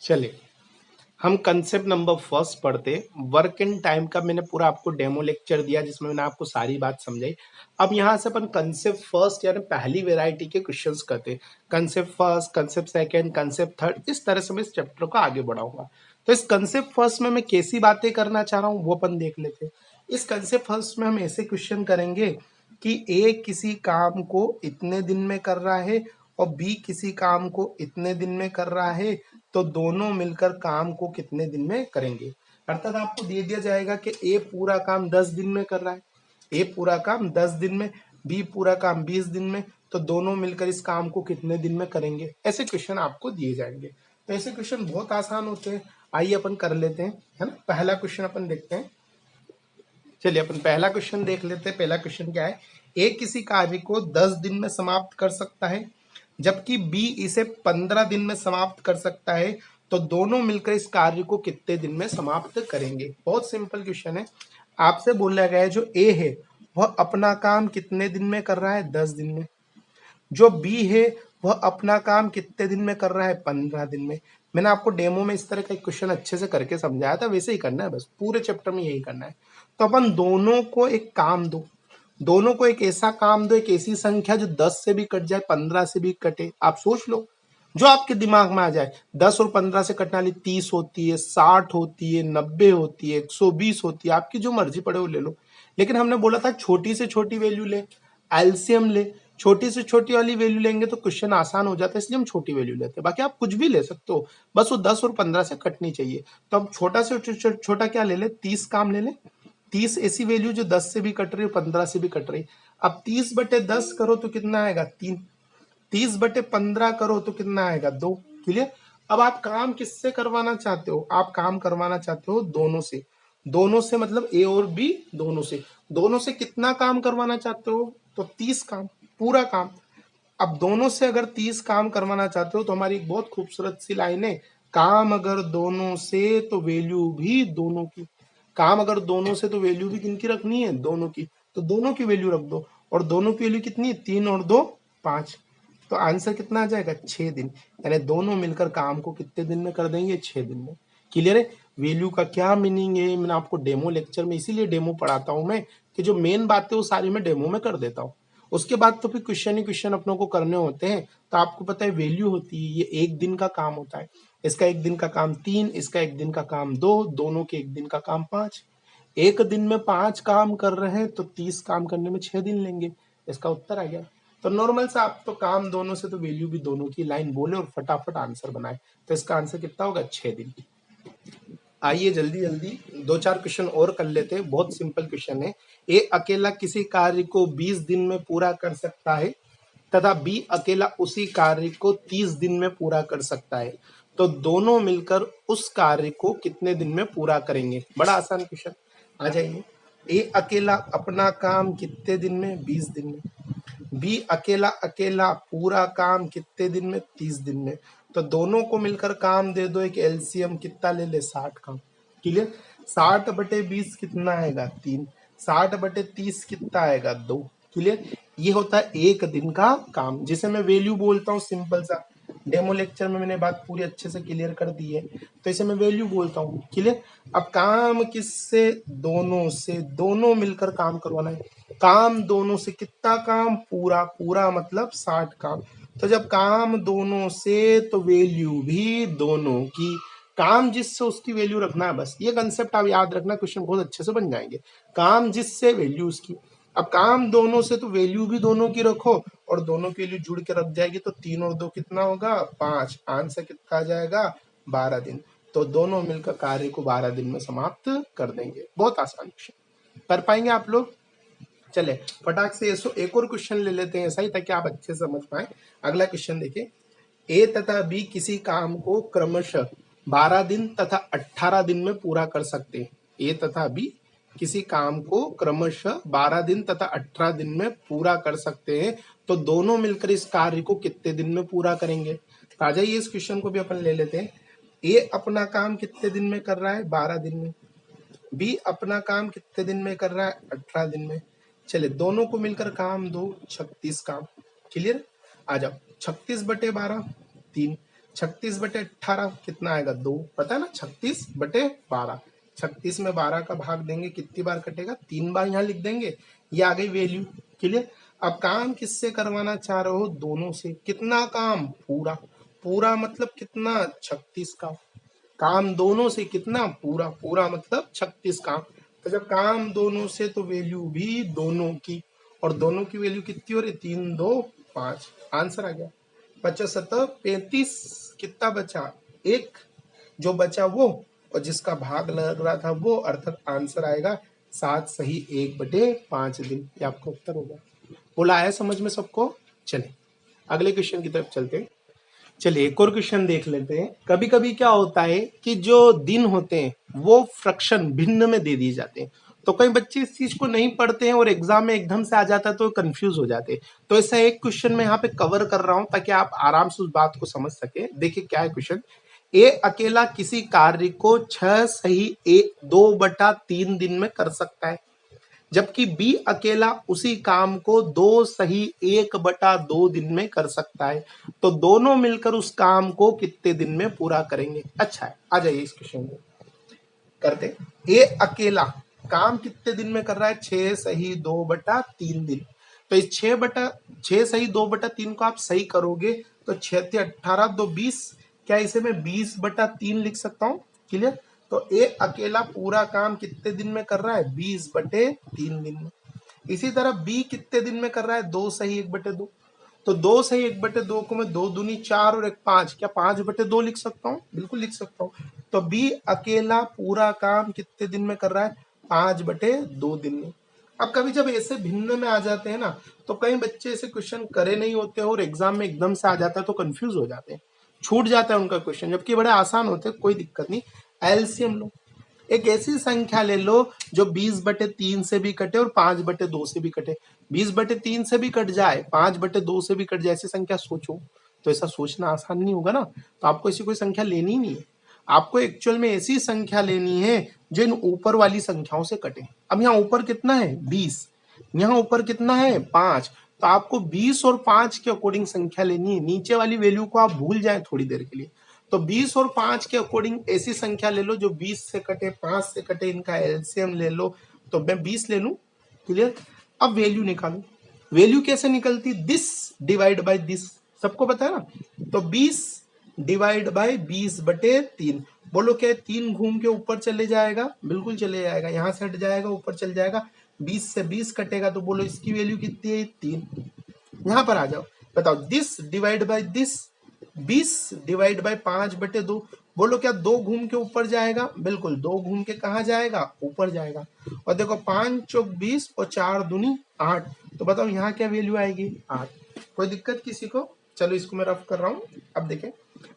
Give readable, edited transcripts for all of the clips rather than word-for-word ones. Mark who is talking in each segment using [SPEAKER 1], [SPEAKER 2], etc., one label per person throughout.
[SPEAKER 1] चलिए हम concept number first पढ़ते हैं। वर्क इन टाइम का मैंने पूरा आपको डेमो लेक्चर दिया जिसमें मैंने आपको सारी बात समझाई। अब यहाँ से अपन कंसेप्ट फर्स्ट यानी पहली वैरायटी के क्वेश्चंस करते हैं। Concept first, concept second, concept third, इस तरह से मैं इस चैप्टर को आगे बढ़ाऊंगा। तो इस कंसेप्ट फर्स्ट में मैं कैसी बातें करना चाह रहा हूँ वो अपन देख लेते हैं। इस कंसेप्ट फर्स्ट में हम ऐसे क्वेश्चन करेंगे कि ए किसी काम को इतने दिन में कर रहा है और बी किसी काम को इतने दिन में कर रहा है, तो दोनों मिलकर काम को कितने दिन में करेंगे। अर्थात आपको दे दिया जाएगा कि ए पूरा काम 10 दिन में कर रहा है, ए पूरा काम 10 दिन में, बी पूरा काम 20 दिन में, तो दोनों मिलकर इस काम को कितने दिन में करेंगे। ऐसे क्वेश्चन आपको दिए जाएंगे। तो ऐसे क्वेश्चन बहुत आसान होते हैं। आइए अपन कर लेते हैं, है ना। पहला क्वेश्चन अपन देखते हैं। चलिए अपन पहला क्वेश्चन देख लेते हैं। पहला क्वेश्चन क्या है, ए किसी कार्य को 10 दिन में समाप्त कर सकता है जबकि बी इसे 15 दिन में समाप्त कर सकता है, तो दोनों मिलकर इस कार्य को कितने दिन में समाप्त करेंगे। बहुत सिंपल क्वेश्चन है। आपसे बोला गया है जो ए है वह अपना काम कितने दिन में कर रहा है, 10 दिन में। जो बी है वह अपना काम कितने दिन में कर रहा है, 15 दिन में। मैंने आपको डेमो में इस तरह का एक क्वेश्चन अच्छे से करके समझाया था, वैसे ही करना है, बस पूरे चैप्टर में यही करना है। तो अपन दोनों को एक काम दो, दोनों को एक ऐसा काम दो, एक ऐसी संख्या जो 10 से भी कट जाए, 15 से भी कटे। आप सोच लो जो आपके दिमाग में आ जाए। 10 और 15 से कटने वाली 30 होती है, 60 होती है, 90 होती है, 120 होती है, आपकी जो मर्जी पड़े वो ले लो। लेकिन हमने बोला था छोटी से छोटी वैल्यू ले, एलसीएम ले। छोटी से छोटी वाली वैल्यू लेंगे तो क्वेश्चन आसान हो जाता है, इसलिए हम छोटी वैल्यू लेते हैं। बाकी आप कुछ भी ले सकते हो, बस वो 10 और 15 से कटनी चाहिए। तो अब छोटा से छोटा क्या ले ले, 30 काम ले ले। 30 ऐसी वैल्यू जो 10 से भी कट रही है, 15 से भी कट रही। अब 30/10 करो तो कितना आएगा, 3। 30/15 करो तो कितना आएगा, 2। क्लियर। अब आप काम किससे करवाना चाहते हो, आप काम करवाना चाहते हो दोनों से। दोनों से मतलब ए और बी, दोनों से। दोनों से कितना काम करवाना चाहते हो, तो 30 काम, पूरा काम। अब दोनों से अगर 30 काम करवाना चाहते हो तो हमारी एक बहुत खूबसूरत सी लाइन है, काम अगर दोनों से तो वैल्यू भी दोनों की। काम अगर दोनों से तो वैल्यू भी किनकी रखनी है, दोनों की। तो दोनों की वैल्यू रख दो। और दोनों की वैल्यू कितनी है, 3 और 2 5। तो आंसर कितना आ जाएगा, 6 दिन। यानी दोनों मिलकर काम को कितने दिन में कर देंगे, 6 दिन में। क्लियर है। वैल्यू का क्या मीनिंग है, मैंने आपको डेमो लेक्चर में इसीलिए डेमो पढ़ाता हूं मैं, कि जो मेन बात है वो सारी मैं डेमो में कर देता हूँ। उसके बाद तो फिर क्वेश्चन ही क्वेश्चन अपनों को करने होते हैं। तो आपको पता है वैल्यू होती है, ये एक दिन का काम होता है। इसका एक दिन का काम 3, इसका एक दिन का काम 2, दोनों के एक दिन का काम 5। एक दिन में 5 काम कर रहे हैं तो 30 काम करने में 6 दिन लेंगे। इसका उत्तर आ गया। तो नॉर्मल से आप तो काम दोनों से तो वैल्यू भी दोनों की लाइन बोले और फटाफट आंसर बनाए। तो इसका आंसर कितना होगा, 6 दिन। आइए जल्दी जल्दी 2-4 क्वेश्चन और कर लेते हैं। बहुत सिंपल क्वेश्चन है। ए अकेला किसी कार्य को 20 दिन में पूरा कर सकता है तथा बी अकेला उसी कार्य को 30 दिन में पूरा कर सकता है, तो दोनों मिलकर उस कार्य को कितने दिन में पूरा करेंगे। बड़ा आसान क्वेश्चन। आ जाइए। ए अकेला अपना काम कितने दिन में, 20 दिन में। बी अकेला अकेला पूरा काम कितने दिन में, 30 दिन में। तो दोनों को मिलकर काम दे दो, एक एलसीएम कितना ले ले, 60 काम। क्लियर। 60/20 कितना आएगा, 3। 60/30 कितना आएगा, 2। क्लियर। ये होता है एक दिन का काम, जिसे मैं वैल्यू बोलता हूँ। सिंपल सा डेमो लेक्चर में मैंने बात पूरी अच्छे से क्लियर कर दी है, तो इसे मैं वैल्यू बोलता हूँ। क्लियर। अब काम किससे, दोनों से। दोनों मिलकर काम करवाना है। काम दोनों से कितना काम, पूरा। पूरा मतलब 60 काम। तो जब काम दोनों से तो वैल्यू भी दोनों की। काम जिससे उसकी वैल्यू रखना है, बस ये कंसेप्ट आप याद रखना, क्वेश्चन बहुत अच्छे से बन जाएंगे। काम जिससे, वैल्यू उसकी। अब काम दोनों से तो वैल्यू भी दोनों की रखो और दोनों की वैल्यू जुड़ के रख जाएगी, तो 3 और 2 कितना होगा, 5। आंसर कितना आ जाएगा, 12 दिन। तो दोनों मिलकर कार्य को 12 दिन में समाप्त कर देंगे। बहुत आसान क्वेश्चन, कर पाएंगे आप लोग। चले फटाक से एक और क्वेश्चन ले लेते हैं ऐसा ही, ताकि आप अच्छे से समझ पाए। अगला क्वेश्चन देखिए। ए तथा बी किसी काम को क्रमशः 12 दिन तथा 18 दिन में पूरा कर सकते हैं। ए तथा बी किसी काम को क्रमशः 12 दिन तथा 18 दिन में पूरा कर सकते हैं, तो दोनों मिलकर इस कार्य को कितने दिन में पूरा करेंगे। तो आ जाइए इस क्वेश्चन को भी अपन ले लेते हैं। ए अपना काम कितने दिन में कर रहा है, 12 दिन में। बी अपना काम कितने दिन में कर रहा है, 18 दिन में। चले दोनों को मिलकर काम दो, 36 काम। क्लियर। आ जाओ। 36/12 3। 36/18 कितना आएगा? 2। पता है ना, 36/12। 36 में 12 का भाग देंगे, कितनी बार कटेगा? 3 बार। यहाँ लिख देंगे, ये आ गई वैल्यू। क्लियर। अब काम किससे करवाना चाह रहे हो? दोनों से। कितना काम? पूरा। पूरा मतलब कितना? 36 का काम दोनों से। कितना? पूरा। पूरा मतलब 36 काम। तो जब काम दोनों से तो वैल्यू भी दोनों की, और दोनों की वैल्यू कितनी हो रही? 3 2 5। आंसर आ गया 75 35। कितना बचा? एक। जो बचा वो, और जिसका भाग लग रहा था वो, अर्थात आंसर आएगा 7 सही 1/5 दिन। ये आपका उत्तर होगा। बोला है समझ में सबको? चले अगले क्वेश्चन की तरफ चलते हैं। चलिए एक और क्वेश्चन देख लेते हैं। कभी कभी क्या होता है कि जो दिन होते हैं वो फ्रैक्शन भिन्न में दे दिए जाते हैं, तो कई बच्चे इस चीज को नहीं पढ़ते हैं और एग्जाम में एकदम से आ जाता है तो कंफ्यूज हो जाते हैं। तो ऐसा एक क्वेश्चन मैं यहाँ पे कवर कर रहा हूं ताकि आप आराम से उस बात को समझ सके। देखिए क्या है क्वेश्चन। ए अकेला किसी कार्य को 6 सही 2/3 दिन में कर सकता है, जबकि बी अकेला उसी काम को 2 सही 1/2 दिन में कर सकता है। तो दोनों मिलकर उस काम को कितने दिन में पूरा करेंगे? अच्छा है, आ जाइए इस क्वेश्चन को करते। ए अकेला काम कितने दिन में कर रहा है? 6 सही 2/3 दिन। तो इस 6 सही 2/3 को आप सही करोगे तो 6 18 2 20। क्या इसे मैं 20/3 लिख सकता हूँ? क्लियर। तो ए अकेला पूरा काम कितने दिन में कर रहा है? 20/3 दिन में। इसी तरह बी कितने दिन में कर रहा है? 2 सही 1/2। तो 2 सही 1/2 को मैं 2 दूनी 4 और 1 5, क्या 5/2 लिख सकता हूँ? बिल्कुल लिख सकता हूँ। तो बी अकेला पूरा काम कितने दिन में कर रहा है? 5/2 दिन में। अब कभी जब ऐसे भिन्न में आ जाते हैं ना, तो कई बच्चे ऐसे क्वेश्चन करे नहीं होते और एग्जाम में एकदम से आ जाता है तो कंफ्यूज हो जाते हैं, छूट जाता है उनका क्वेश्चन, जबकि बड़े आसान होते हैं। कोई दिक्कत नहीं। एलसीएम लो। एक ऐसी संख्या ले लो जो 20/3 से भी कटे और 5/2 से भी कटे। 20/3 से भी कट जाए, 5/2 से भी कट जाए, ऐसी संख्या सोचो। तो ऐसा सोचना आसान नहीं होगा ना, तो आपको ऐसी कोई संख्या लेनी ही नहीं है। आपको एक्चुअल में ऐसी संख्या लेनी है जो इन ऊपर वाली संख्याओं से कटे। अब यहाँ ऊपर कितना है? 20। यहाँ ऊपर कितना है? 5। तो आपको 20 और 5 के अकॉर्डिंग संख्या लेनी है। नीचे वाली वैल्यू को आप भूल जाए थोड़ी देर के लिए। तो 20 और 5 के अकॉर्डिंग ऐसी संख्या ले लो जो 20 से कटे, 5 से कटे, इनका एलसीएम ले लो। तो मैं 20 ले लूं। क्लियर। अब वैल्यू निकालू। वैल्यू कैसे निकलती? This divide by this. सबको पता है ना। तो 20 डिवाइड बाय 20/3। बोलो क्या 3 घूम के ऊपर चले जाएगा? बिल्कुल चले जाएगा। यहां से हट जाएगा, ऊपर चल जाएगा। 20 से 20 कटेगा तो बोलो इसकी वैल्यू कितनी है? 3। यहां पर आ जाओ, बताओ this divide by this. 20 divide by 5/2। बोलो क्या 2 घूम के ऊपर जाएगा? बिल्कुल 2 घूम के कहा जाएगा? ऊपर जाएगा। और देखो 5 चौक 20 और 4 दूनी 8। तो बताओ यहाँ क्या वैल्यू आएगी? 8। कोई दिक्कत किसी को? चलो इसको मैं रफ कर रहा हूं। अब देखें,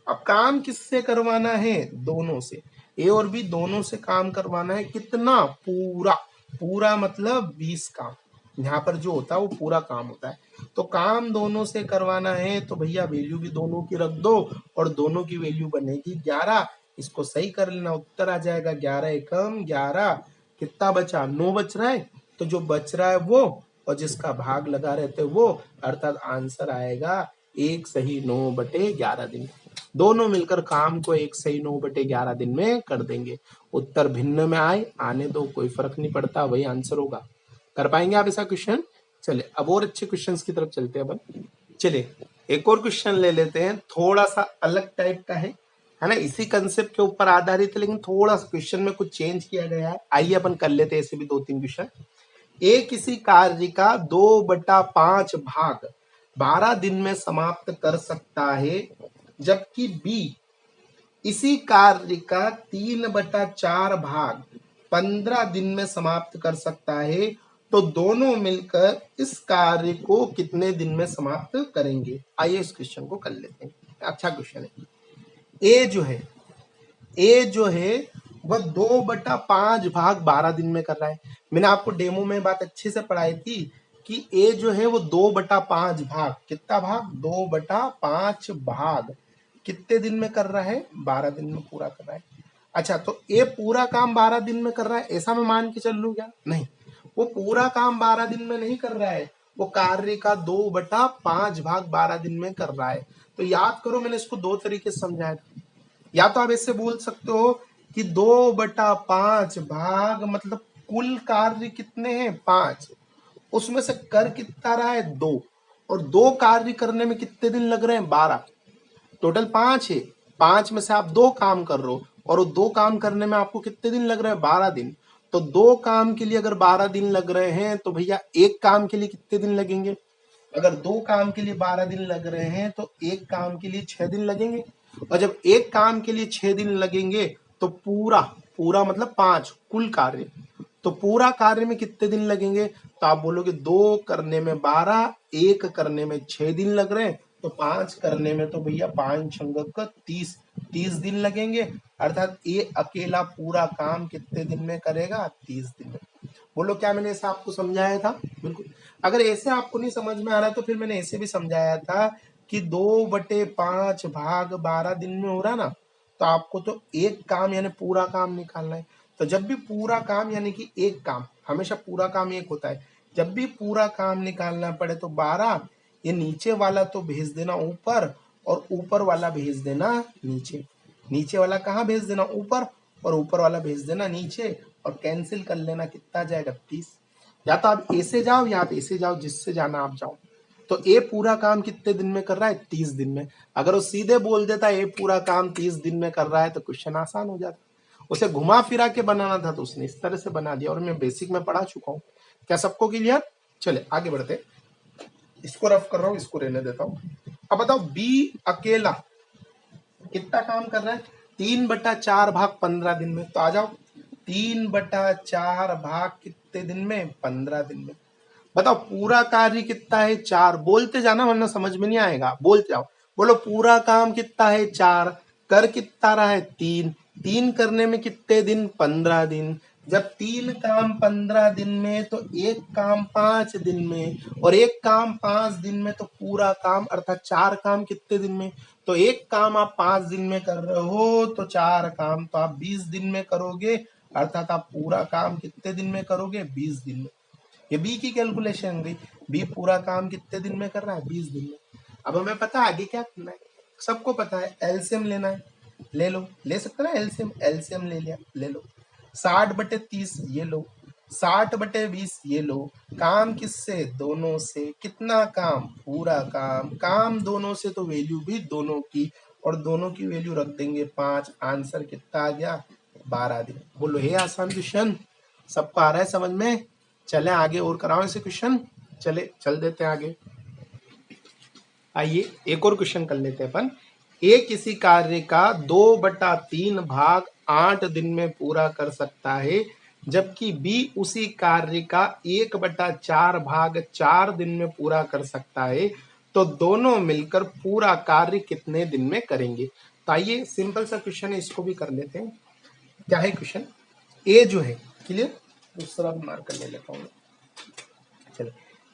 [SPEAKER 1] अब काम किससे करवाना है? दोनों से। ए और बी दोनों से काम करवाना है। कितना? पूरा। पूरा मतलब 20 काम। यहाँ पर जो होता है वो पूरा काम होता है। तो काम दोनों से करवाना है तो भैया वैल्यू भी दोनों की रख दो, और दोनों की वैल्यू बनेगी 11। इसको सही कर लेना, उत्तर आ जाएगा 11 एकम 11। कितना बचा? 9 बच रहा है। तो जो बच रहा है वो, और जिसका भाग लगा रहते वो, अर्थात आंसर आएगा 1 सही 9/11 दिन। दोनों मिलकर काम को 1 सही 9/11 दिन में कर देंगे। उत्तर भिन्न में आए, आने दो, कोई फर्क नहीं पड़ता, वही आंसर होगा। कर पाएंगे आप ऐसा क्वेश्चन? चले अब और अच्छे क्वेश्चंस की तरफ चलते हैं अपन। चलिए एक और क्वेश्चन ले लेते हैं, थोड़ा सा अलग टाइप का है ना। इसी कंसेप्ट के ऊपर आधारित है लेकिन थोड़ा सा क्वेश्चन में कुछ चेंज किया गया है। आइए अपन कर लेते हैं ऐसे भी 2-3 क्वेश्चन। ए किसी कार्य का 2/5 भाग 12 दिन में समाप्त कर सकता है, जबकि बी इसी कार्य का 3/4 भाग 15 दिन में समाप्त कर सकता है। तो दोनों मिलकर इस कार्य को कितने दिन में समाप्त करेंगे? आइए इस क्वेश्चन को कर लेते हैं। अच्छा क्वेश्चन है। ए जो है वह 2/5 भाग 12 दिन में कर रहा है। मैंने आपको डेमो में बात अच्छे से पढ़ाई थी कि ए जो है वो 2/5 भाग, कितना भाग? 2/5 भाग कितने दिन में कर रहा है? 12 दिन में पूरा कर रहा है। अच्छा, तो ए पूरा काम 12 दिन में कर रहा है ऐसा मैं मान के चल लूं क्या? नहीं, वो पूरा काम 12 दिन में नहीं कर रहा है। वो कार्य का 2/5 भाग 12 दिन में कर रहा है। तो याद करो मैंने इसको दो तरीके से समझाया था। या तो आप ऐसे बोल सकते हो कि 2/5 भाग मतलब कुल कार्य कितने हैं 5, उसमें से कर कितना रहा है 2, और 2 कार्य करने में कितने दिन लग रहे हैं 12, टोटल 5 है। 5 में से आप 2 काम कर रहे हो और वो 2 काम करने में आपको कितने दिन लग रहे हैं 12 दिन। तो 2 काम के लिए अगर 12 दिन लग रहे हैं तो भैया एक काम के लिए कितने दिन लगेंगे। अगर 2 काम के लिए 12 दिन लग रहे हैं तो एक काम के लिए 6 दिन लगेंगे, और जब एक काम के लिए 6 दिन लगेंगे तो पूरा पूरा मतलब 5 कुल कार्य, तो पूरा कार्य में कितने दिन लगेंगे। तो आप बोलोगे 2 करने में 12, 1 करने में 6 दिन लग रहे हैं, तो 5 करने में तो भैया 5 छंग का 30, 30 दिन लगेंगे। अर्थात ये अकेला पूरा काम कितने दिन में करेगा 30 दिन में। बोलो क्या मैंने ऐसा आपको समझाया था। बिल्कुल। अगर ऐसे आपको नहीं समझ में आ रहा तो फिर मैंने ऐसे भी समझाया था कि 2/5 भाग 12 दिन में हो रहा ना, तो आपको तो एक काम यानी पूरा काम निकालना है। तो जब भी पूरा काम यानी कि एक काम, हमेशा पूरा काम एक होता है, जब भी पूरा काम निकालना पड़े तो 12, ये नीचे वाला तो भेज देना ऊपर और ऊपर वाला भेज देना नीचे। नीचे वाला कहाँ भेज देना ऊपर, और ऊपर वाला भेज देना नीचे, और कैंसिल कर लेना कितना जाएगा 30। या तो आप ऐसे जाओ या आप ऐसे जाओ, जिससे जाना आप जाओ। तो ए पूरा काम कितने दिन में कर रहा है 30 दिन में। अगर वो सीधे बोल देता ए पूरा काम 30 दिन में कर रहा है तो क्वेश्चन आसान हो जाता। उसे घुमा फिरा के बनाना था तो उसने इस तरह से बना दिया, और मैं बेसिक में पढ़ा चुका हूँ। क्या सबको क्लियर। चले आगे बढ़ते। इसको रफ कर रहा हूँ, इसको रहने देता हूँ। अब बताओ बी अकेला कितना काम कर रहा है 3/4 भाग 15 दिन में। तो आ जाओ 3/4 भाग कितने दिन में 15 दिन में। बताओ पूरा कार्य कितना है 4, बोलते जाना वरना समझ में नहीं आएगा, बोलते जाओ। बोलो पूरा काम कितना है 4, कर कितना रहा है 3, 3 करने में कितने दिन 15 दिन। जब 3 काम 15 दिन में तो एक काम 5 दिन में, और एक काम 5 दिन में तो पूरा काम अर्थात 4 काम कितने दिन में। तो एक काम आप 5 दिन में कर रहे हो तो 4 काम तो आप 20 दिन में करोगे, अर्थात आप पूरा काम कितने दिन में करोगे 20 दिन में। ये बी की कैलकुलेशन गई। बी पूरा काम कितने दिन में कर रहा है 20 दिन में। अब हमें पता है आगे क्या करना है, सबको पता है एलसीएम लेना है, ले लो, ले सकते ना एलसीएम, एलसीएम ले लिया, ले लो। 60/30 ये लो, 60/20 ये लो। काम किससे दोनों से, कितना काम पूरा काम, काम दोनों से तो वैल्यू भी दोनों की, और दोनों की वैल्यू रख देंगे 5। आंसर कितना आ गया 12 दिन। बोलो हे आसान क्वेश्चन, सबको आ रहा है समझ में। चले आगे और कराओ ऐसे क्वेश्चन, चले चल देते हैं आगे। आइए एक और क्वेश्चन कर लेते हैं अपन। ए किसी कार्य का 2/3 भाग 8 दिन में पूरा कर सकता है, जबकि बी उसी कार्य का 1/4 भाग 4 दिन में पूरा कर सकता है, तो दोनों मिलकर पूरा कार्य कितने दिन में करेंगे। तो आइए सिंपल सा क्वेश्चन है, इसको भी कर लेते हैं। क्या है क्वेश्चन, ए जो है क्लियर, दूसरा भी मार्क कर ले लेता हूँ। चलो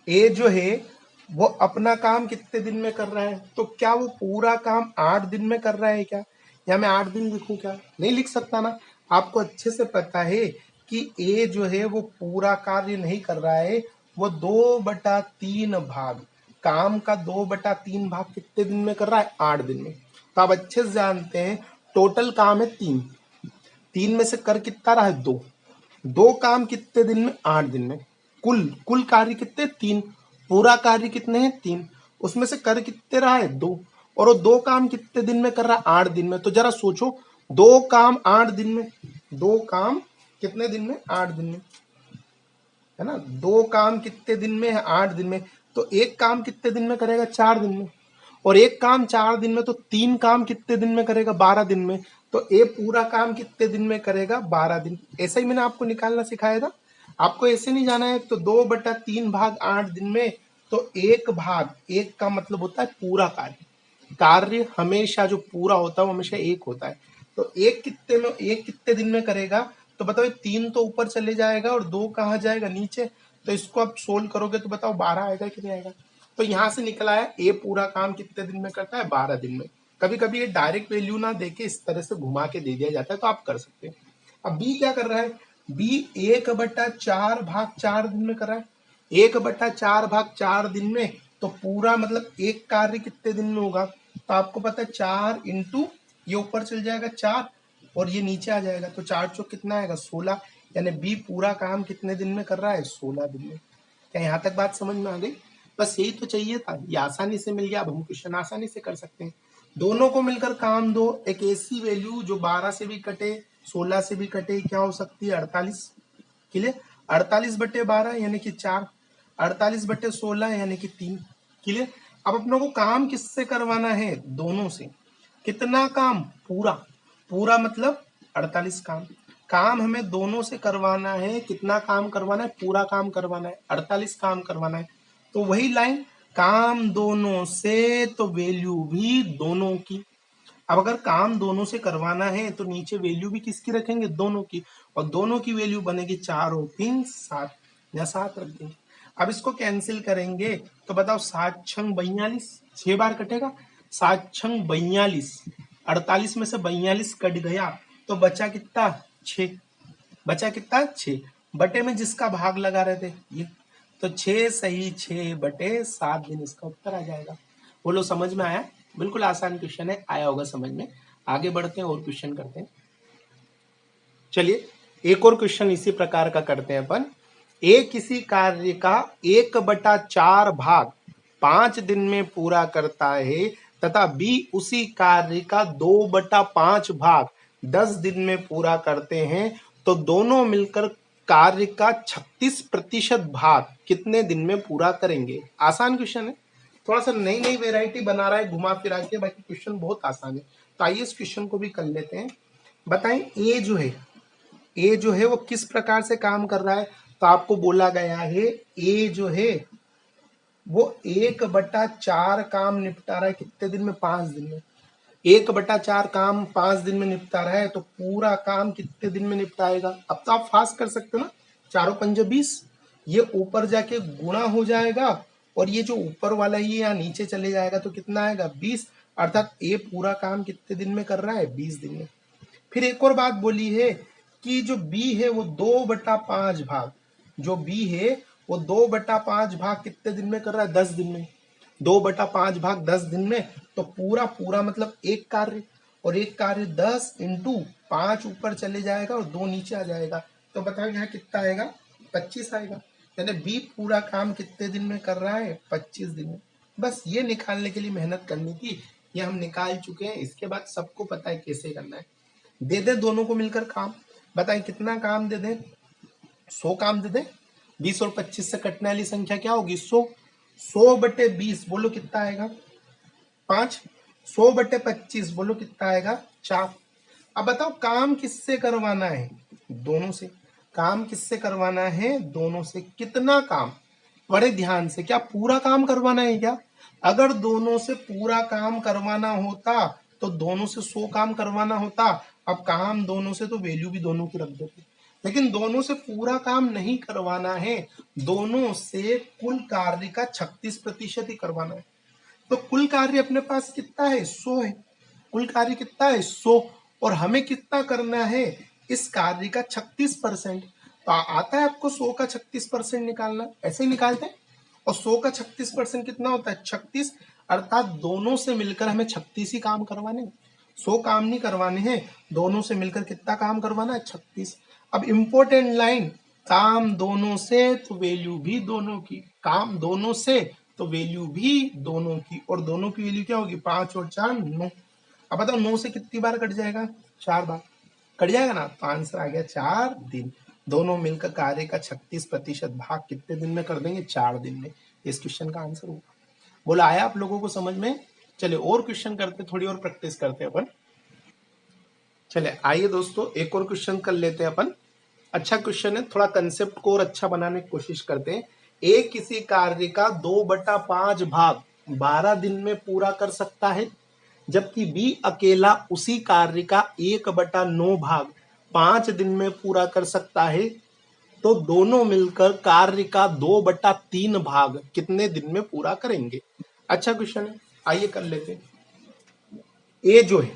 [SPEAKER 1] ए जो है वो अपना काम कितने दिन में कर रहा है, तो क्या वो पूरा काम 8 दिन में कर रहा है क्या, या मैं 8 दिन लिखूं क्या, नहीं लिख सकता ना। आपको अच्छे से पता है कि ए जो है वो पूरा कार्य नहीं कर रहा है, वो 2/3 भाग, काम का 2/3 भाग कितने दिन में कर रहा है 8 दिन में। तो आप अच्छे से जानते हैं टोटल काम है 3, 3 में से कर कितना रहा है 2, 2 काम कितने दिन में 8 दिन में। कुल कुल कार्य कितने 3, पूरा कार्य कितने हैं 3, उसमें से कर कितने रहा है 2, और वो 2 काम कितने दिन में कर रहा है 8 दिन में। तो जरा सोचो 2 काम 8 दिन में, 2 काम कितने दिन में 8 दिन में, है ना। 2 काम कितने दिन में है 8 दिन में, तो एक काम कितने दिन में करेगा 4 दिन में, और एक काम 4 दिन में तो 3 काम कितने दिन में करेगा 12 दिन में। तो ए पूरा काम कितने दिन में करेगा 12 दिन। ऐसा ही मैंने आपको निकालना सिखाया था, आपको ऐसे नहीं जाना है। तो 2/3 भाग 8 दिन में, तो एक भाग, एक का मतलब होता है पूरा कार्य, कार्य हमेशा जो पूरा होता है वो हमेशा एक होता है। तो एक कितने में, एक कितने दिन में करेगा, तो बताओ 3 तो ऊपर चले जाएगा और 2 कहाँ जाएगा नीचे। तो इसको आप सोल्व करोगे तो बताओ 12 आएगा कि नहीं आएगा। तो यहाँ से निकला है ए पूरा काम कितने दिन में करता है 12 दिन में। कभी कभी ये डायरेक्ट वैल्यू ना देके इस तरह से घुमा के दे दिया जाता है, तो आप कर सकते हैं। अब बी क्या कर रहा है, बी 1/4 भाग 4 दिन में कर रहा है। 1/4 भाग 4 दिन में, तो पूरा मतलब एक कार्य कितने दिन में होगा, तो आपको पता है 4 इंटू ये ऊपर चल जाएगा 4 और ये नीचे आ जाएगा, तो 4 चौक कितना आएगा 16, यानी बी पूरा काम कितने दिन में कर रहा है 16 दिन में। क्या यहाँ तक बात समझ में आ गई? बस यही तो चाहिए था, ये आसानी से मिल गया। अब हम क्वेश्चन आसानी से कर सकते हैं। दोनों को मिलकर काम दो, एक ऐसी वैल्यू जो 12 से भी कटे 16 से भी कटे, क्या हो सकती है 48। क्लियर? 48/12 यानी कि 4, 48/16 यानी कि 3। क्लियर? अब अपनों को काम किससे करवाना है? दोनों से। कितना काम? पूरा। पूरा मतलब 48 काम। काम हमें दोनों से करवाना है। कितना काम करवाना है? पूरा काम करवाना है, 48 काम करवाना है। तो वही लाइन, काम दोनों से तो वैल्यू भी दोनों की। अब अगर काम दोनों से करवाना है तो नीचे वैल्यू भी किसकी रखेंगे? दोनों की। और दोनों की वैल्यू बनेगी 4 और 3 7, या 7 रख देंगे। अब इसको कैंसिल करेंगे तो बताओ 7 छंग 42, 6 बार कटेगा। 7 छंग 42, 48 में से 42 कट गया तो बचा कितना? 6। बचा कितना? 6 बटे में जिसका भाग लगा रहे थे ये, तो 6 सही 6/7 दिन इसका उत्तर आ जाएगा। बोलो समझ में आया? बिल्कुल आसान क्वेश्चन है, आया होगा समझ में। आगे बढ़ते हैं और क्वेश्चन करते हैं। चलिए एक और क्वेश्चन इसी प्रकार का करते हैं अपन। ए किसी कार्य का 1/4 भाग 5 दिन में पूरा करता है तथा बी उसी कार्य का 2/5 भाग 10 दिन में पूरा करते हैं, तो दोनों मिलकर कार्य का 36% भाग कितने दिन में पूरा करेंगे? आसान क्वेश्चन है, थोड़ा सा नई नई वेराइटी बना रहा है घुमा फिरा के, बाकी क्वेश्चन बहुत आसान है। तो आइए इस क्वेश्चन को भी कर लेते हैं। बताएं ए जो है वो किस प्रकार से काम कर रहा है? तो आपको बोला गया है ए जो है वो 1/4 काम निपटा रहा है कितने दिन में? 5 दिन में। 1/4 काम 5 दिन में निपटा रहा है तो पूरा काम कितने दिन में निपटाएगा? अब तो आप फास्ट कर सकते हो ना, 4 5 20, ये ऊपर जाके गुणा हो जाएगा और ये जो ऊपर वाला ही यहाँ नीचे चले जाएगा तो कितना आएगा? 20। अर्थात ए पूरा काम कितने दिन में कर रहा है? 20 दिन में। फिर एक और बात बोली है कि जो बी है वो 2/5 भाग, जो बी है वो 2/5 भाग कितने दिन में कर रहा है? 10 दिन में। 2/5 भाग 10 दिन में, तो पूरा पूरा मतलब एक कार्य, और एक कार्य 10 इंटू 5 ऊपर चले जाएगा और 2 नीचे आ जाएगा, तो बताओ यहाँ कितना आएगा? 25 आएगा। यानी बी पूरा काम कितने दिन में कर रहा है? 25 दिन में। बस ये निकालने के लिए मेहनत करनी थी, ये हम निकाल चुके हैं। इसके बाद सबको पता है कैसे करना है। दे दे दोनों को मिलकर काम, बताएं कितना काम दे दें? 100 काम दे दें। 20 और 25 से कटने वाली संख्या क्या होगी? 100। 100/20 बोलो कितना आएगा? 5। 100/25 बोलो कितना आएगा? 4। अब बताओ काम किससे करवाना है? दोनों से। काम किससे करवाना है? दोनों से। कितना काम? बड़े ध्यान से, क्या पूरा काम करवाना है क्या? अगर दोनों से पूरा काम करवाना होता तो दोनों से 100 काम करवाना होता। अब काम दोनों से तो वैल्यू भी दोनों की रख देते, लेकिन दोनों से पूरा काम नहीं करवाना है, दोनों से कुल कार्य का 36% ही करवाना है। तो कुल कार्य अपने पास कितना है? 100 है। कुल कार्य कितना है? 100। और हमें कितना करना है? इस कार्य का 36%। तो आता है आपको 100 का 36% निकालना, ऐसे ही निकालते हैं। और 100 का 36% कितना होता है? 36। अर्थात दोनों से मिलकर हमें 36 ही काम करवाने, 100 काम नहीं करवाने हैं। दोनों से मिलकर कितना काम करवाना है? 36। अब इंपॉर्टेंट लाइन, काम दोनों से तो वैल्यू भी दोनों की। काम दोनों से तो वैल्यू भी दोनों की, और दोनों की वैल्यू क्या होगी? 5 और 4 9। अब बताओ 9 से कितनी बार कट जाएगा? 4 बार कट जाएगा ना, तो आंसर आ गया 4 दिन। दोनों मिलकर कार्य का 36% भाग कितने दिन में कर देंगे? 4 दिन में। इस क्वेश्चन का आंसर होगा। बोला आया आप लोगों को समझ में? चले और क्वेश्चन करते, थोड़ी और प्रैक्टिस करते हैं अपन। चले आइए दोस्तों एक और क्वेश्चन कर लेते हैं अपन। अच्छा क्वेश्चन है, थोड़ा कंसेप्ट को और अच्छा बनाने की कोशिश करते हैं। ए किसी कार्य का 2/5 भाग 12 दिन में पूरा कर सकता है, जबकि बी अकेला उसी कार्य का 1/9 भाग 5 दिन में पूरा कर सकता है, तो दोनों मिलकर कार्य का 2/3 भाग कितने दिन में पूरा करेंगे? अच्छा क्वेश्चन है, आइए कर लेते हैं। ए जो है,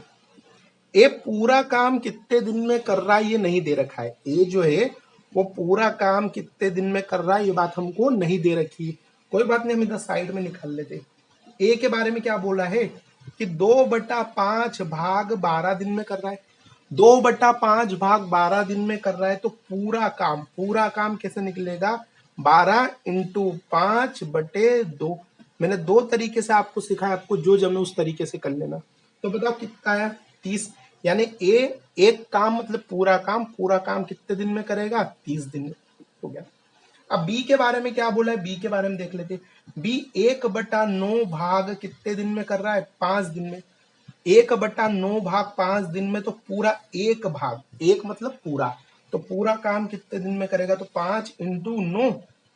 [SPEAKER 1] ए पूरा काम कितने दिन में कर रहा है ये नहीं दे रखा है। ए जो है वो पूरा काम कितने दिन में कर रहा है ये बात हमको नहीं दे रखी है। कोई बात नहीं, हम इधर साइड में निकाल लेते। ए के बारे में क्या बोला है? कि 2/5 भाग 12 दिन में कर रहा है। 2/5 भाग 12 दिन में कर रहा है तो पूरा काम कैसे निकलेगा? 12 इंटू 5/2। मैंने 2 तरीके से आपको सिखाया, आपको जो जमे उस तरीके से कर लेना। तो बताओ कितना आया? 30। यानी एक काम मतलब पूरा काम कितने दिन में करेगा? 30 दिन में। हो गया। अब बी के बारे में क्या बोला है? बी के बारे में देख लेते। बी 1/9 भाग कितने दिन में कर रहा है? 5 दिन में। 1/9 भाग 5 दिन में, तो पूरा एक भाग, एक मतलब पूरा, तो पूरा काम कितने दिन में करेगा? तो 5 इंटू 9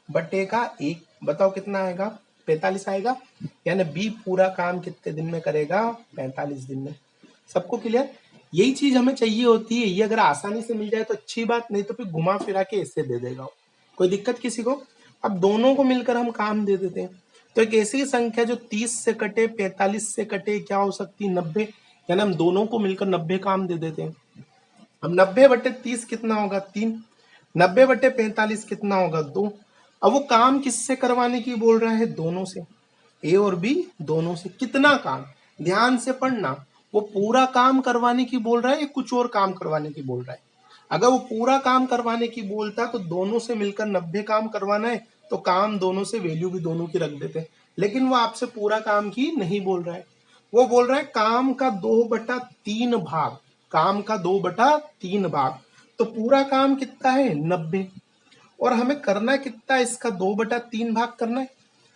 [SPEAKER 1] बटे का 1। बताओ कितना आएगा? 45 आएगा। यानी बी पूरा काम कितने दिन में करेगा? 45 दिन में। सबको क्लियर? यही चीज हमें चाहिए होती है। ये अगर आसानी से मिल जाए तो अच्छी बात, नहीं तो फिर घुमा फिरा के इससे दे देगा। कोई दिक्कत किसी को? अब दोनों को मिलकर हम काम दे देते हैं। तो एक ऐसी संख्या जो 30 से कटे, 45 से कटे, क्या हो सकती है? 90। यानी हम दोनों को मिलकर 90 काम दे देते हैं। अब 90/30 कितना होगा? 3। 90/45 कितना होगा? 2। अब वो काम किससे करवाने की बोल रहा है? दोनों से। ए और बी दोनों से। कितना काम? ध्यान से पढ़ना। वो पूरा काम करवाने की बोल रहा है या कुछ और काम करवाने की बोल रहा है? अगर वो पूरा काम करवाने की बोलता तो दोनों से मिलकर 90 काम करवाना है, तो काम दोनों से, वैल्यू भी दोनों की रख देते। लेकिन वो आपसे पूरा काम की नहीं बोल रहा है। वो बोल रहा है काम का 2/3 भाग। काम का 2/3 भाग। तो पूरा काम कितना है? 90। और हमें करना कितना है? इसका 2/3 भाग करना है।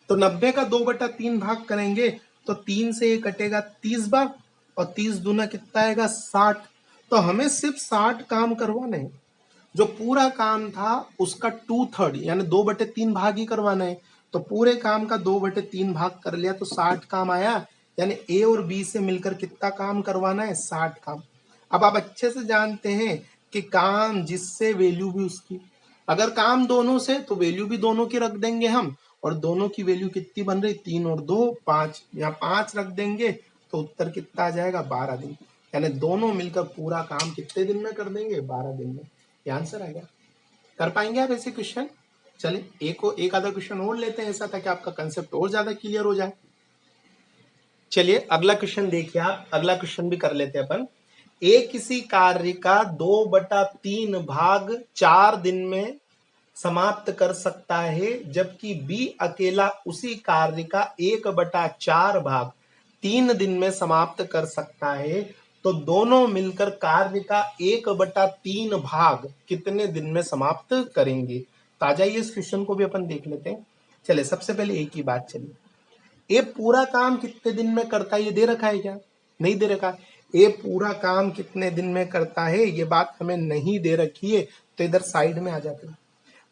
[SPEAKER 1] तो 90 का 2/3 भाग करेंगे तो 3 से ये कटेगा 30 बार, और 30 दूना कितना आएगा? 60। तो हमें सिर्फ 60 काम करवाने हैं। जो पूरा काम था उसका 2/3 यानी 2/3 भाग ही करवाना है। तो पूरे काम का 2/3 भाग कर लिया तो 60 काम आया। यानी ए और बी से मिलकर कितना काम करवाना है? 60 काम। अब आप अच्छे से जानते हैं कि काम जिससे वैल्यू भी उसकी। अगर काम दोनों से तो वैल्यू भी दोनों की रख देंगे हम। और दोनों की वैल्यू कितनी बन रही? 3 और 2 5। यहाँ 5 रख देंगे तो उत्तर कितना आ जाएगा? 12 दिन। यानी दोनों मिलकर पूरा काम कितने दिन में कर देंगे? 12 दिन में। ये आंसर आ गया। कर पाएंगे आप ऐसे क्वेश्चन? चले एक आधा क्वेश्चन और लेते हैं ऐसा, ताकि आपका कंसेप्ट और ज्यादा क्लियर हो जाए। चलिए अगला क्वेश्चन देखिए आप। अगला क्वेश्चन भी कर लेते हैं अपन। ए किसी कार्य का 2/3 भाग 4 दिन में समाप्त कर सकता है, जबकि बी अकेला उसी कार्य का 1/4 भाग 3 दिन में समाप्त कर सकता है। तो दोनों मिलकर कार्य का 1/3 भाग कितने दिन में समाप्त करेंगे? तो आ जाइए इस क्वेश्चन को भी अपन देख लेते हैं। चले सबसे पहले एक ही बात। चलिए ये पूरा काम कितने दिन में करता है? ये दे रखा है क्या? नहीं दे रखा है। ये पूरा काम कितने दिन में करता है ये बात हमें नहीं दे रखी है, तो इधर साइड में आ जाते हैं।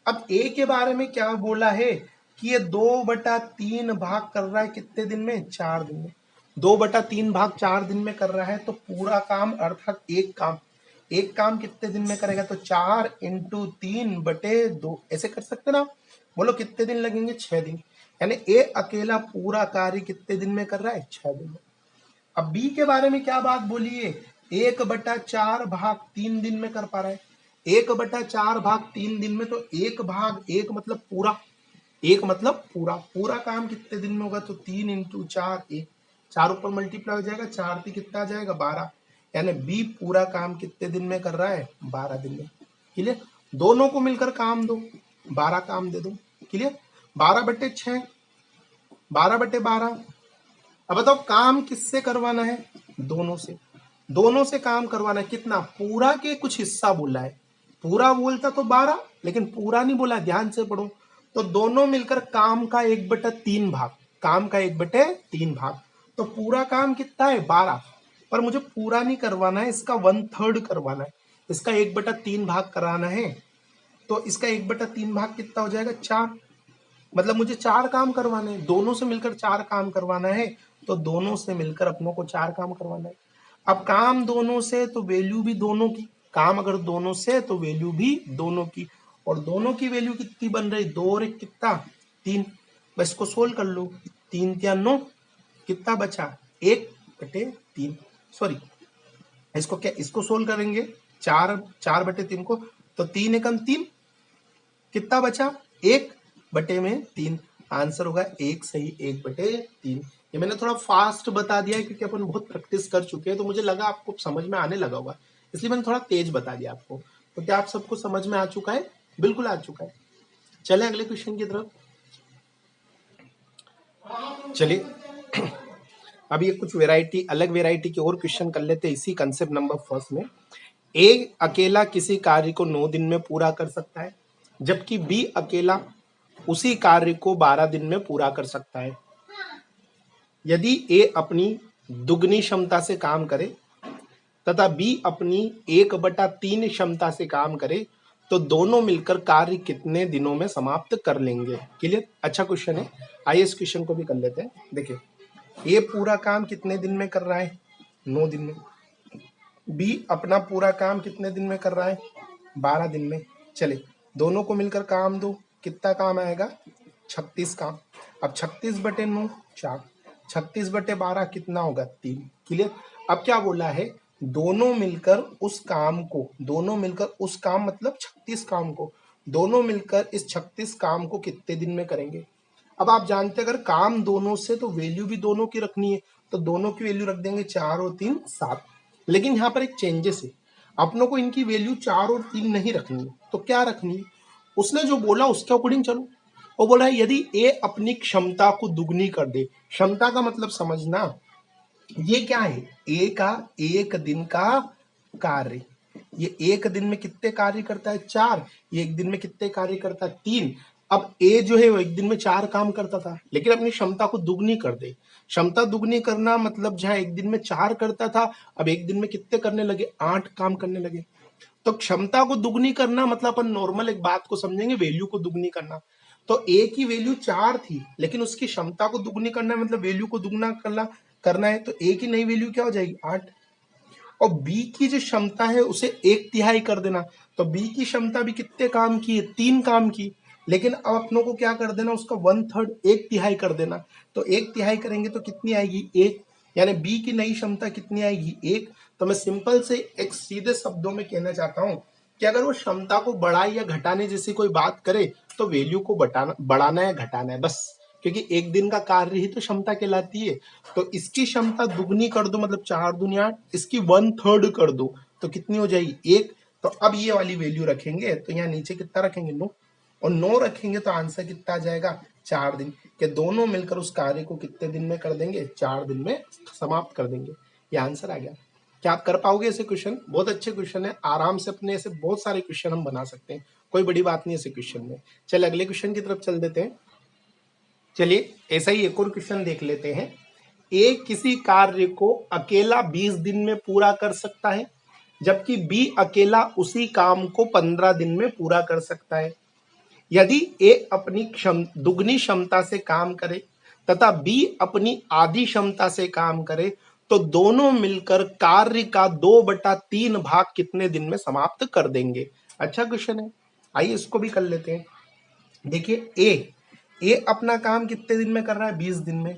[SPEAKER 1] अब ए के बारे में क्या बोला है? कि ये 2/3 भाग कर रहा है कितने दिन में? 4 दिन में। 2/3 भाग 4 दिन में कर रहा है तो पूरा काम अर्थात एक काम कितने दिन में करेगा? तो 4 इंटू 3/2 ऐसे कर सकते ना? बोलो कितने दिन लगेंगे? 6 दिन। यानी ए अकेला पूरा कार्य कितने दिन में कर रहा है? 6 दिन में। अब बी के बारे में क्या बात बोली है? 1/4 भाग 3 दिन में कर पा रहा है। 1/4 भाग 3 दिन में, तो एक मतलब पूरा, एक मतलब पूरा काम कितने दिन में होगा? तो 3 इंटू 4 1। 4 ऊपर मल्टीप्लाई हो जाएगा, 4 3 कितना आ जाएगा? 12। यानी बी पूरा काम कितने दिन में कर रहा है? 12 दिन में। क्लियर? दोनों को मिलकर काम दो, 12 काम दे दो। क्लियर? 12/6, 12/12। अब बताओ काम किससे करवाना है? दोनों से। दोनों से काम करवाना है। कितना? पूरा के कुछ हिस्सा बोला है। पूरा बोलता तो 12, लेकिन पूरा नहीं बोला। ध्यान से पढ़ो। तो दोनों मिलकर काम का 1/3 भाग, काम का 1/3 भाग। तो पूरा काम कितना है? 12। पर मुझे पूरा नहीं करवाना है, इसका 1/3 करवाना है। इसका 1/3 भाग कराना है। तो इसका 1/3 भाग कितना हो जाएगा? 4। मतलब मुझे 4 काम करवाने हैं, दोनों से मिलकर 4 काम करवाना है। तो दोनों से मिलकर अपनों को 4 काम करवाना है। अब काम दोनों से तो वैल्यू भी दोनों की। काम अगर दोनों से तो वैल्यू भी दोनों की। और दोनों की वैल्यू कितनी बन रही? 2 और 1 कितना? 3। बस इसको सोल्व कर लो। 3 या 9, कितना बचा? 1/3। सॉरी, इसको सोल्व करेंगे 4/3 को। तो 3 एकम 3, कितना बचा? 1/3। आंसर होगा 1 सही 1/3। ये मैंने थोड़ा फास्ट बता दिया है क्योंकि अपन बहुत प्रैक्टिस कर चुके हैं, तो मुझे लगा आपको समझ में आने लगा होगा, इसलिए मैंने थोड़ा तेज बता दिया आपको। तो क्या आप सबको समझ में आ चुका है? बिल्कुल आ चुका है। चले अगले क्वेश्चन की तरफ। चलिए अब ये कुछ वेराइटी, अलग वेराइटी के और क्वेश्चन कर लेते हैं इसी कंसेप्ट नंबर फर्स्ट में। ए अकेला किसी कार्य को 9 दिन में पूरा कर सकता है, जबकि बी अकेला उसी कार्य को 12 दिन में पूरा कर सकता है। यदि ए अपनी दुगनी क्षमता से काम करे तथा बी अपनी 1/3 क्षमता से काम करे तो दोनों मिलकर कार्य कितने दिनों में समाप्त कर लेंगे? क्लियर? अच्छा क्वेश्चन है, आइए इस क्वेश्चन को भी कर लेते हैं। देखिए ये पूरा काम कितने दिन में कर रहा है? 9 दिन में। बी अपना पूरा काम कितने दिन में कर रहा है? 12 दिन में। चले दोनों को मिलकर काम दो, कितना काम आएगा? 36 काम। अब 36/9 4, 36/12 कितना होगा? 3। क्लियर? अब क्या बोला है? दोनों मिलकर उस काम को, दोनों मिलकर उस काम मतलब 36 काम को, दोनों मिलकर इस 36 काम को कितने दिन में करेंगे? अब आप जानते हैं अगर काम दोनों से तो वैल्यू भी दोनों की रखनी है, तो दोनों की वैल्यू रख देंगे 4 और 3 7। लेकिन यहाँ पर एक चेंजेस है, अपनों को इनकी वैल्यू 4 और 3 नहीं रखनी है, तो क्या रखनी है? उसने जो बोला उसके अकॉर्डिंग चलो। वो बोला है यदि ए अपनी क्षमता को दुगनी कर दे। क्षमता का मतलब समझना, ये क्या है? ए का 1 दिन का कार्य। ये 1 दिन में कितने कार्य करता है? 4। ये 1 दिन में कितने कार्य करता है? 3। अब ए जो है वो 1 दिन में 4 काम करता था, लेकिन अपनी क्षमता को दुगनी कर दे। क्षमता दुगनी करना मतलब जहां 1 दिन में 4 करता था, अब 1 दिन में कितने करने लगे? 8 काम करने लगे। तो क्षमता को दुगनी करना मतलब अपन नॉर्मल एक बात को समझेंगे, वैल्यू को दुगनी करना। तो ए की वैल्यू 4 थी, लेकिन उसकी क्षमता को दुगनी करना है मतलब वैल्यू को दुगना करना है, तो ए की नई वैल्यू क्या हो जाएगी? 8। और बी की जो क्षमता है उसे 1/3 कर देना, तो बी की क्षमता भी कितने काम की है? 3 काम की, लेकिन अब अपनों को क्या कर देना? उसका 1/3 1/3 कर देना। तो 1/3 करेंगे तो कितनी आएगी? 1। यानी बी की नई क्षमता कितनी आएगी? 1। तो मैं सिंपल से एक सीधे शब्दों में कहना चाहता हूं कि अगर वो क्षमता को बढ़ाए या घटाने जैसी कोई बात करे तो वैल्यू को बढ़ाना है घटाना है बस, क्योंकि 1 दिन का कार्य ही तो क्षमता कहलाती है। तो इसकी क्षमता दुगनी कर दो मतलब 4 दूनी 8, इसकी 1/3 कर दो तो कितनी हो जाएगी? 1। तो अब ये वाली वैल्यू रखेंगे तो यहाँ नीचे कितना रखेंगे? 9। और 9 रखेंगे तो आंसर कितना आ जाएगा? 4 दिन। के दोनों मिलकर उस कार्य को कितने दिन में कर देंगे? 4 दिन में समाप्त कर देंगे। ये आंसर आ गया। क्या आप कर पाओगे ऐसे क्वेश्चन? बहुत अच्छे क्वेश्चन है, आराम से अपने ऐसे बहुत सारे क्वेश्चन हम बना सकते हैं, कोई बड़ी बात नहीं ऐसे क्वेश्चन में। चल अगले क्वेश्चन की तरफ चल देते हैं। चलिए ऐसा ही एक और क्वेश्चन देख लेते हैं। ए किसी कार्य को अकेला 20 दिन में पूरा कर सकता है, जबकि बी अकेला उसी काम को 15 दिन में पूरा कर सकता है। यदि ए अपनी दुगनी क्षमता से काम करे तथा बी अपनी आधी क्षमता से काम करे तो दोनों मिलकर कार्य का 2/3 भाग कितने दिन में समाप्त कर देंगे? अच्छा क्वेश्चन है, आइए इसको भी कर लेते हैं। देखिए ए अपना काम कितने दिन में कर रहा है? 20 दिन में।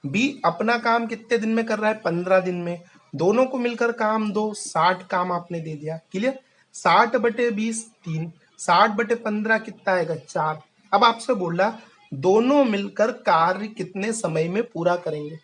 [SPEAKER 1] बी अपना काम कितने दिन में कर रहा है? 15 दिन में। दोनों को मिलकर काम दो, 60 काम आपने दे दिया। क्लियर? 60/20 3, 60/15 कितना आएगा? 4। अब आपसे बोला दोनों मिलकर कार्य कितने समय में पूरा करेंगे।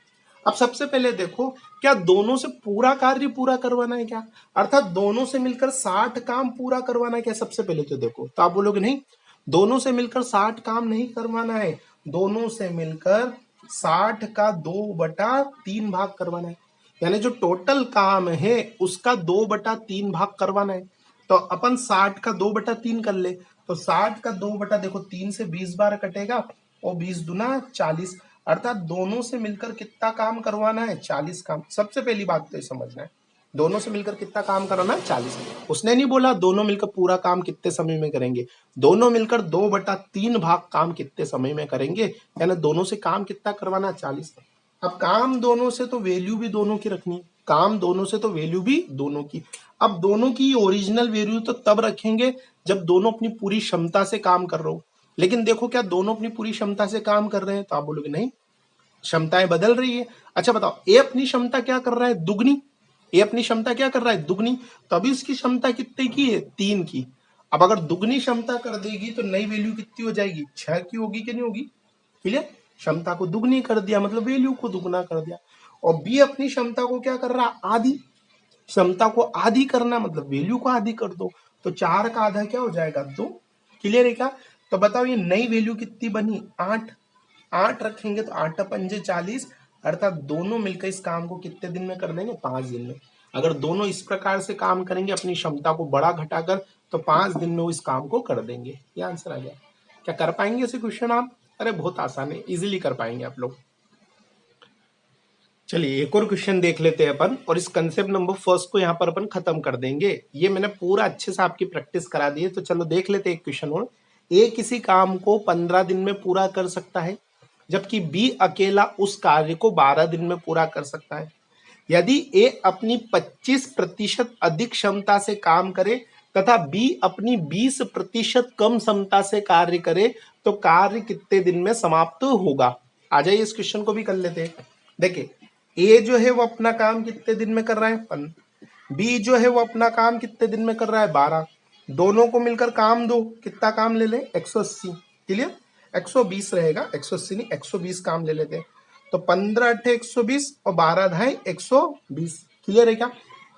[SPEAKER 1] अब सबसे पहले देखो, क्या दोनों से पूरा कार्य पूरा करवाना है क्या? अर्थात दोनों से मिलकर 60 काम पूरा करवाना है क्या? सबसे पहले तो देखो, तो आप बोलोगे नहीं, दोनों से मिलकर 60 काम नहीं करवाना है, दोनों से मिलकर 60 का 2/3 भाग करवाना है। यानी जो टोटल काम है उसका 2/3 भाग करवाना है। तो अपन 60 का 2/3 कर ले, तो 60 का 2 देखो 3 से 20 बार कटेगा और 20 दूना 40, अर्थात दोनों से मिलकर कितना काम करवाना है? 40 काम। सबसे पहली बात तो ये समझना है, दोनों से मिलकर कितना काम कराना है? 40। उसने नहीं बोला दोनों मिलकर पूरा काम कितने समय में करेंगे, दोनों मिलकर 2/3 भाग काम कितने समय में करेंगे, यानी दोनों से काम कितना करवाना है? 40। अब काम दोनों से तो वैल्यू भी दोनों की रखनी है, काम दोनों से तो वैल्यू भी दोनों की। अब दोनों की ओरिजिनल वैल्यू तो तब रखेंगे जब दोनों अपनी पूरी क्षमता से काम कर रहे हो। लेकिन देखो क्या दोनों अपनी पूरी क्षमता से काम कर रहे हैं? तो आप बोलोगे नहीं, क्षमताएं बदल रही है। अच्छा बताओ, ए अपनी क्षमता क्या कर रहा है? दुगनी। ए अपनी क्षमता क्या कर रहा है? दुगनी। तो अभी उसकी क्षमता कितने की है? 3 की। अब अगर दुगनी क्षमता कर देगी तो नई वैल्यू कितनी हो जाएगी? 6 की होगी कि नहीं होगी? क्लियर? क्षमता को दुगनी कर दिया, मतलब वैल्यू को दुगना कर दिया। और बी अपनी क्षमता को क्या कर रहा है, आधी, क्षमता को आधी करना मतलब वैल्यू को आधी कर दो। तो 4 का आधा क्या हो जाएगा, 2। क्लियर है क्या? तो बताओ ये नई वैल्यू कितनी बनी, 8। 8 रखेंगे तो 8 पंजे 40, अर्थात दोनों मिलकर इस काम को कितने दिन में कर देंगे, 5 दिन में। अगर दोनों इस प्रकार से काम करेंगे अपनी क्षमता को बड़ा घटाकर, तो 5 दिन में वो इस काम को कर देंगे। ये आंसर आ गया। क्या कर पाएंगे ऐसे क्वेश्चन आप? अरे बहुत आसान है, इजीली कर पाएंगे आप लोग। चलिए एक और क्वेश्चन देख लेते हैं अपन, और इस कंसेप्ट नंबर फर्स्ट को यहाँ पर अपन खत्म कर देंगे। ये मैंने पूरा अच्छे से आपकी प्रैक्टिस करा दी है, तो चलो देख लेते हैं एक क्वेश्चन और। ए किसी काम को 15 दिन में पूरा कर सकता है, जबकि बी अकेला उस कार्य को 12 दिन में पूरा कर सकता है। यदि ए अपनी 25% अधिक क्षमता से काम करे तथा बी अपनी 20% कम क्षमता से कार्य करे, तो कार्य कितने दिन में समाप्त होगा? आ जाइए इस क्वेश्चन को भी कर लेते हैं। देखिए ए जो है वो अपना काम कितने दिन में कर रहा है, बी जो है वो अपना काम कितने दिन में कर रहा है, 12। दोनों को मिलकर काम दो, कितना काम ले लें, 180। क्लियर? 120 रहेगा, 180 नहीं, 120 काम ले लेते हैं। तो 15 अट्ठे 120 और 12 धाए 120। क्लियर है क्या?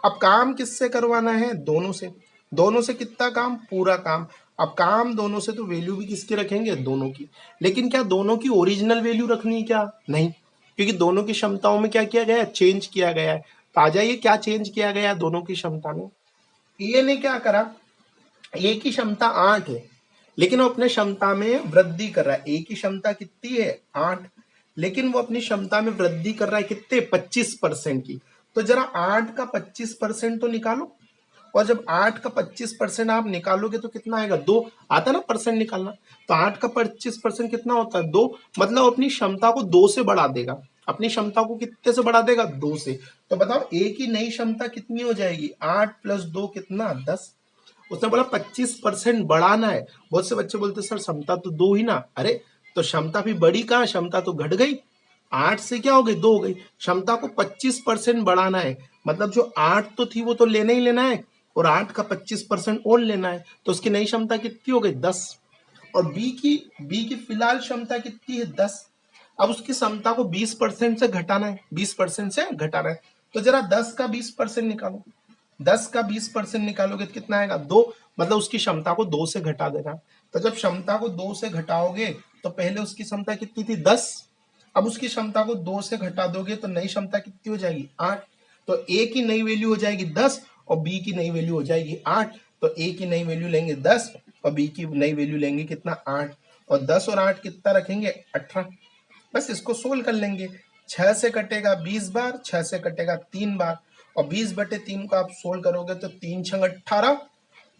[SPEAKER 1] अब काम किससे करवाना है, दोनों से। दोनों से कितना काम, पूरा काम। अब काम दोनों से, तो वैल्यू भी किसकी रखेंगे, दोनों की। लेकिन क्या दोनों की ओरिजिनल वैल्यू रखनी है क्या, नहीं, क्योंकि दोनों की क्षमताओं में क्या किया गया है, चेंज किया गया है। तो आ जाइए क्या चेंज किया गया है दोनों की क्षमता में। ए ने क्या करा, ए की क्षमता 8 है, लेकिन वो अपने क्षमता में वृद्धि कर रहा है। ए की क्षमता कितनी है, 8, लेकिन वो अपनी क्षमता में वृद्धि कर रहा है कितने, 25% की। तो जरा 8 का 25% तो निकालो, और जब 8 का 25% आप निकालोगे तो कितना आएगा, 2 आता ना परसेंट निकालना। तो 8 का 25% कितना होता है, 2। मतलब अपनी क्षमता को 2 से बढ़ा देगा। अपनी क्षमता को कितने से बढ़ा देगा, 2 से। तो बताओ ए की नई क्षमता कितनी हो जाएगी, 8 + 2 कितना, 10। उसने बोला 25% बढ़ाना है। बहुत से बच्चे बोलते सर क्षमता तो 2 ही ना। अरे तो क्षमता भी बड़ी कहाँ, क्षमता तो घट गई। 8 से क्या हो गई, 2 हो गई। क्षमता को 25% बढ़ाना है, मतलब जो 8 तो थी वो तो लेना ही लेना है, और 8 का 25% और लेना है। तो उसकी नई क्षमता कितनी हो गई, 10। और बी की फिलहाल क्षमता कितनी है, 10। अब उसकी क्षमता को 20% से घटाना है, 20% से घटाना है। तो जरा 10 का 20% निकालो। 10 का 20% निकालोगे तो कितना आएगा, 2। मतलब उसकी क्षमता को 2 से घटा देना। तो जब क्षमता को 2 से घटाओगे, तो पहले उसकी क्षमता कितनी थी, 10। अब उसकी क्षमता को 2 से घटा दोगे तो नई क्षमता कितनी हो जाएगी, 8। तो ए की नई वैल्यू हो जाएगी 10, और बी की नई वैल्यू हो जाएगी 8। तो ए की नई वैल्यू लेंगे 10, और बी की नई वैल्यू लेंगे कितना, 8। और 10 और 8 कितना रखेंगे, 18। बस इसको सोल्व कर लेंगे। 6 से कटेगा 20 बार, 6 से कटेगा 3 बार, और 20/3 को आप सोल्व करोगे तो 3 छंग 18,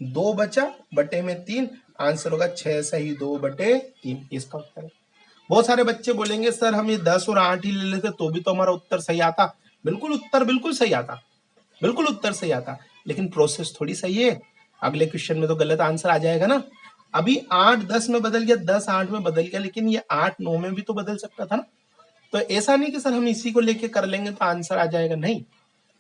[SPEAKER 1] 2 बचा बटे में 3, आंसर होगा 6 सही 2/3, इसका उत्तर है। बहुत सारे बच्चे बोलेंगे सर हम ये 10 और 8 ही ले लेते तो भी तो हमारा उत्तर सही आता। बिल्कुल उत्तर बिल्कुल सही आता, बिल्कुल उत्तर सही आता, लेकिन प्रोसेस थोड़ी सही है। अगले क्वेश्चन में तो गलत आंसर आ जाएगा ना। अभी 8 10 में बदल गया, 10 8 में बदल गया, लेकिन ये 8 9 में भी तो बदल सकता था ना। तो ऐसा नहीं कि सर हम इसी को लेके कर लेंगे तो आंसर आ जाएगा, नहीं।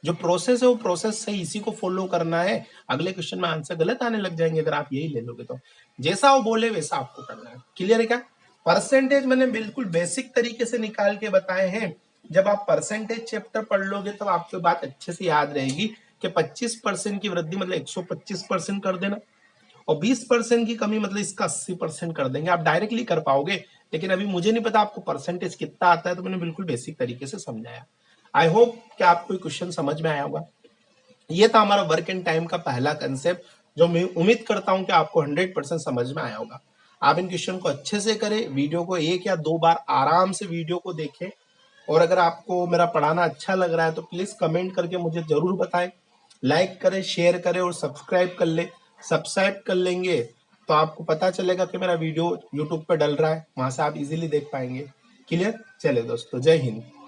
[SPEAKER 1] जो प्रोसेस है वो प्रोसेस सही, इसी को फॉलो करना है। अगले क्वेश्चन में आंसर गलत आने लग जाएंगे अगर आप यही ले लोगे तो। जैसा वो बोले वैसा आपको करना है। क्लियर है क्या? परसेंटेज मैंने बिल्कुल बेसिक तरीके से निकाल के बताए हैं। जब आप परसेंटेज चैप्टर पढ़ लोगे तो आपको बात अच्छे से याद रहेगी कि 25% की वृद्धि मतलब 125% कर देना, और 20% की कमी मतलब इसका 80% कर देंगे। आप डायरेक्टली कर पाओगे, लेकिन अभी मुझे नहीं पता आपको परसेंटेज कितना आता है, तो मैंने बिल्कुल बेसिक तरीके से समझाया। आई होप कि आपको क्वेश्चन समझ में आया होगा। ये था हमारा वर्क एंड टाइम का पहला कंसेप्ट, जो मैं उम्मीद करता हूं कि आपको 100% समझ में आया होगा। आप इन क्वेश्चन को अच्छे से करें, वीडियो को 1 या 2 बार आराम से वीडियो को देखें, और अगर आपको मेरा पढ़ाना अच्छा लग रहा है तो प्लीज कमेंट करके मुझे जरूर बताएं। लाइक करें, शेयर करें और सब्सक्राइब कर ले। सब्सक्राइब कर लेंगे तो आपको पता चलेगा कि मेरा वीडियो यूट्यूब पर डल रहा है, वहां से आप इजीली देख पाएंगे। क्लियर? चले दोस्तों, जय हिंद।